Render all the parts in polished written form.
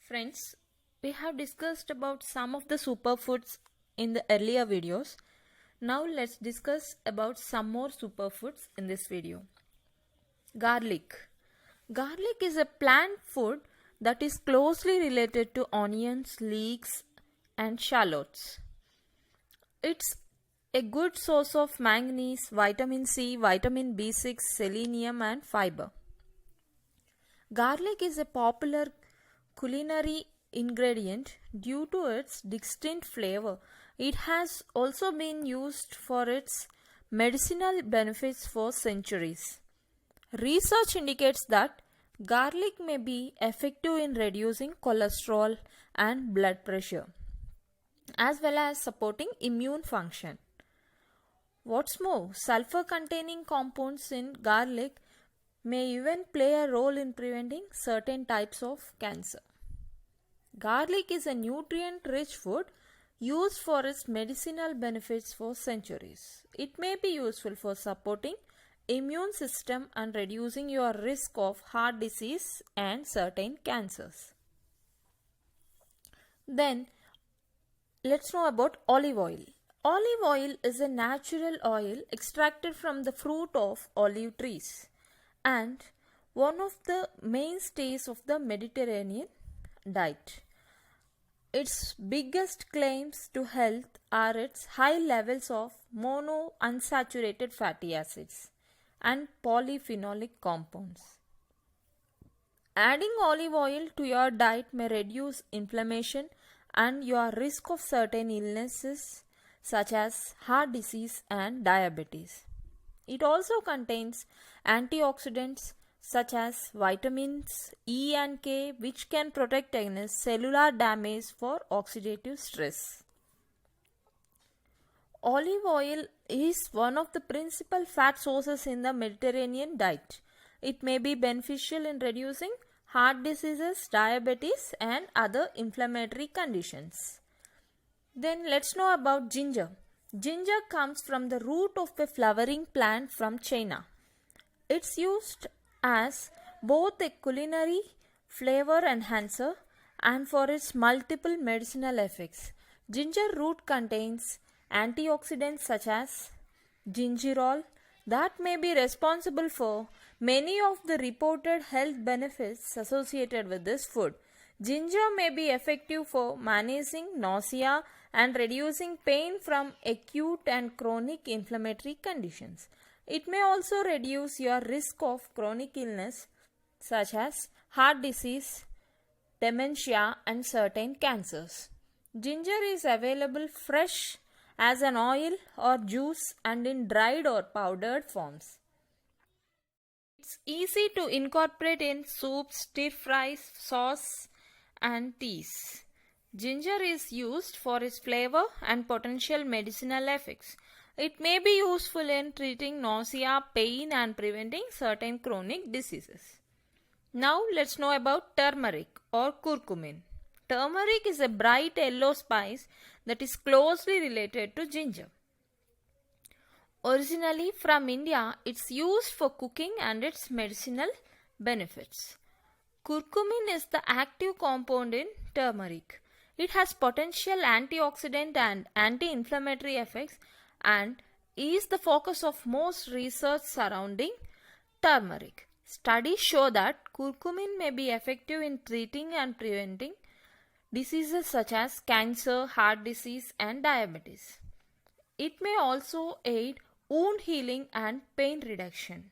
Friends, we have discussed about some of the superfoods in the earlier videos. Now let's discuss about some more superfoods in this video. Garlic. Garlic is a plant food that is closely related to onions, leeks and shallots. It's a good source of manganese, vitamin C, vitamin B6, selenium and fiber. Garlic is a popular culinary ingredient due to its distinct flavor. It has also been used for its medicinal benefits for centuries. Research indicates that garlic may be effective in reducing cholesterol and blood pressure, as well as supporting immune function. What's more, sulfur-containing compounds in garlic may even play a role in preventing certain types of cancer. Garlic is a nutrient-rich food used for its medicinal benefits for centuries. It may be useful for supporting immune system and reducing your risk of heart disease and certain cancers. Then let's know about olive oil. Olive oil is a natural oil extracted from the fruit of olive trees and one of the mainstays of the Mediterranean diet. Its biggest claims to health are its high levels of monounsaturated fatty acids and polyphenolic compounds. Adding olive oil to your diet may reduce inflammation and your risk of certain illnesses such as heart disease and diabetes. It also contains antioxidants such as vitamins E and K, which can protect against cellular damage for oxidative stress. Olive oil is one of the principal fat sources in the Mediterranean diet. It may be beneficial in reducing heart diseases, diabetes and other inflammatory conditions. Then let's know about ginger. Ginger comes from the root of a flowering plant from China. It's used as both a culinary flavor enhancer and for its multiple medicinal effects. Ginger root contains antioxidants such as gingerol that may be responsible for many of the reported health benefits associated with this food. Ginger may be effective for managing nausea and reducing pain from acute and chronic inflammatory conditions. It may also reduce your risk of chronic illness such as heart disease, dementia and certain cancers. Ginger is available fresh as an oil or juice and in dried or powdered forms. It's easy to incorporate in soups, stir fries, sauce and teas. Ginger is used for its flavor and potential medicinal effects. It may be useful in treating nausea, pain and preventing certain chronic diseases. Now let's know about turmeric or curcumin. Turmeric is a bright yellow spice that is closely related to ginger. Originally from India, it's used for cooking and its medicinal benefits. Curcumin is the active compound in turmeric. It has potential antioxidant and anti-inflammatory effects and is the focus of most research surrounding turmeric. Studies show that curcumin may be effective in treating and preventing diseases such as cancer, heart disease and diabetes. It may also aid wound healing and pain reduction.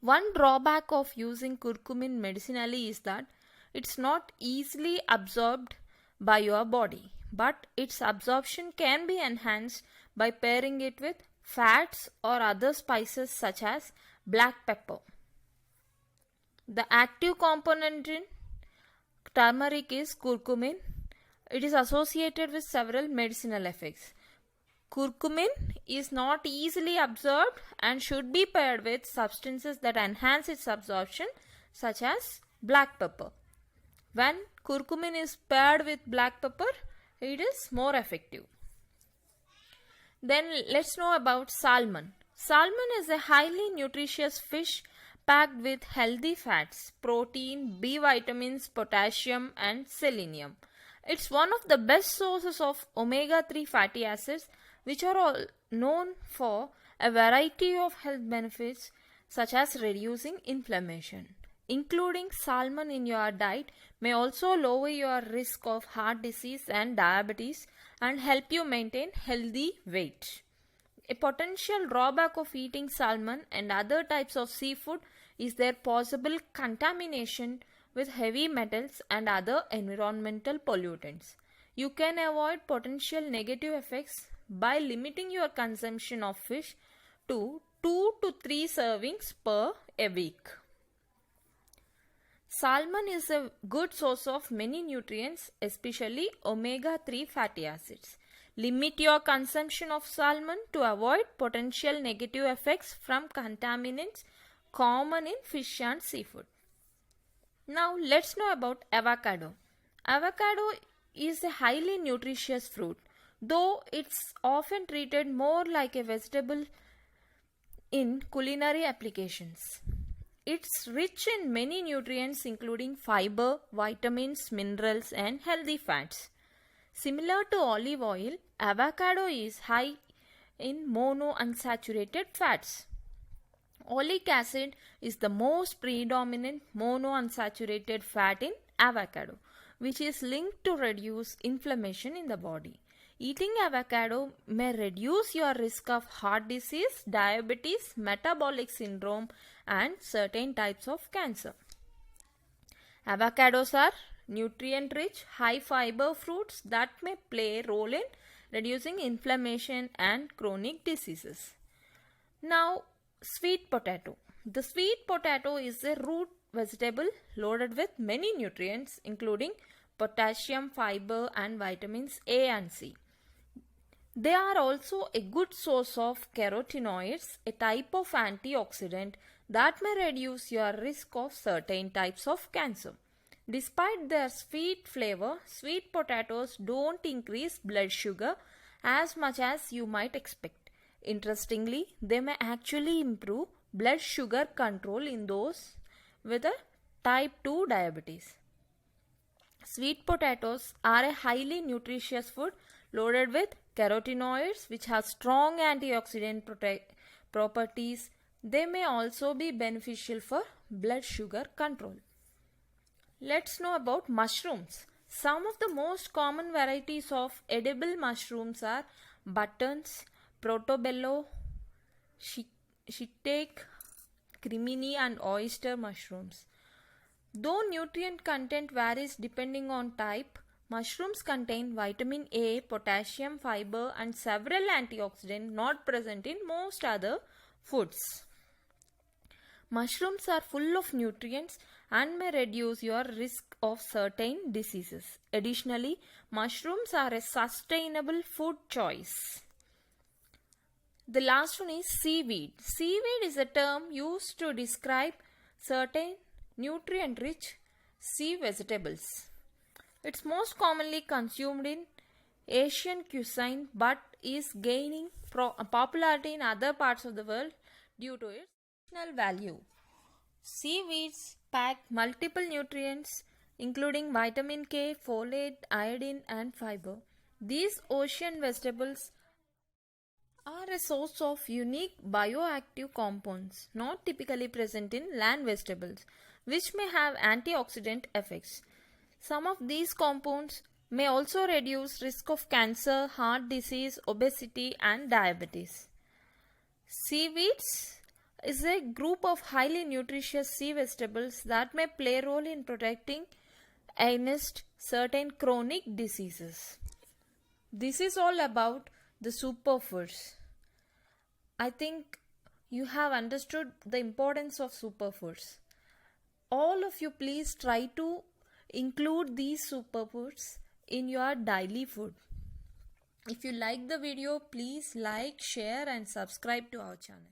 One drawback of using curcumin medicinally is that it's not easily absorbed by your body, but its absorption can be enhanced by pairing it with fats or other spices such as black pepper. The active component in turmeric is curcumin. It is associated with several medicinal effects. Curcumin is not easily absorbed and should be paired with substances that enhance its absorption such as black pepper. When curcumin is paired with black pepper, it is more effective. Then let's know about salmon. Salmon is a highly nutritious fish packed with healthy fats, protein, B vitamins, potassium, and selenium. It's one of the best sources of omega-3 fatty acids, which are all known for a variety of health benefits such as reducing inflammation. Including salmon in your diet may also lower your risk of heart disease and diabetes and help you maintain healthy weight. A potential drawback of eating salmon and other types of seafood is their possible contamination with heavy metals and other environmental pollutants. You can avoid potential negative effects by limiting your consumption of fish to 2 to 3 servings per a week. Salmon is a good source of many nutrients, especially omega-3 fatty acids. Limit your consumption of salmon to avoid potential negative effects from contaminants common in fish and seafood. Now let's know about avocado. Avocado is a highly nutritious fruit, though it's often treated more like a vegetable in culinary applications. It's rich in many nutrients including fiber, vitamins, minerals, and healthy fats. Similar to olive oil, avocado is high in monounsaturated fats. Oleic acid is the most predominant monounsaturated fat in avocado, which is linked to reduce inflammation in the body. Eating avocado may reduce your risk of heart disease, diabetes, metabolic syndrome, and certain types of cancer. Avocados are nutrient-rich, high-fiber fruits that may play a role in reducing inflammation and chronic diseases. Now, sweet potato. The sweet potato is a root vegetable loaded with many nutrients including potassium, fiber, and vitamins A and C. They are also a good source of carotenoids, a type of antioxidant that may reduce your risk of certain types of cancer. Despite their sweet flavor, sweet potatoes don't increase blood sugar as much as you might expect. Interestingly, they may actually improve blood sugar control in those with a type 2 diabetes. Sweet potatoes are a highly nutritious food loaded with carotenoids which have strong antioxidant properties. They may also be beneficial for blood sugar control. Let's know about mushrooms. Some of the most common varieties of edible mushrooms are buttons, portobello, shiitake, crimini, and oyster mushrooms. Though nutrient content varies depending on type, mushrooms contain vitamin A, potassium, fiber, and several antioxidants not present in most other foods. Mushrooms are full of nutrients and may reduce your risk of certain diseases. Additionally, mushrooms are a sustainable food choice. The last one is seaweed. Seaweed is a term used to describe certain nutrient-rich sea vegetables. It's most commonly consumed in Asian cuisine but is gaining popularity in other parts of the world due to its nutritional value. Seaweeds pack multiple nutrients including vitamin K, folate, iodine, and fiber. These ocean vegetables are a source of unique bioactive compounds not typically present in land vegetables, which may have antioxidant effects. Some of these compounds may also reduce risk of cancer, heart disease, obesity, and diabetes. Seaweeds is a group of highly nutritious sea vegetables that may play a role in protecting against certain chronic diseases. This is all about the superfoods. I think you have understood the importance of superfoods. All of you please try to include these superfoods in your daily food. If you like the video, please like, share and subscribe to our channel.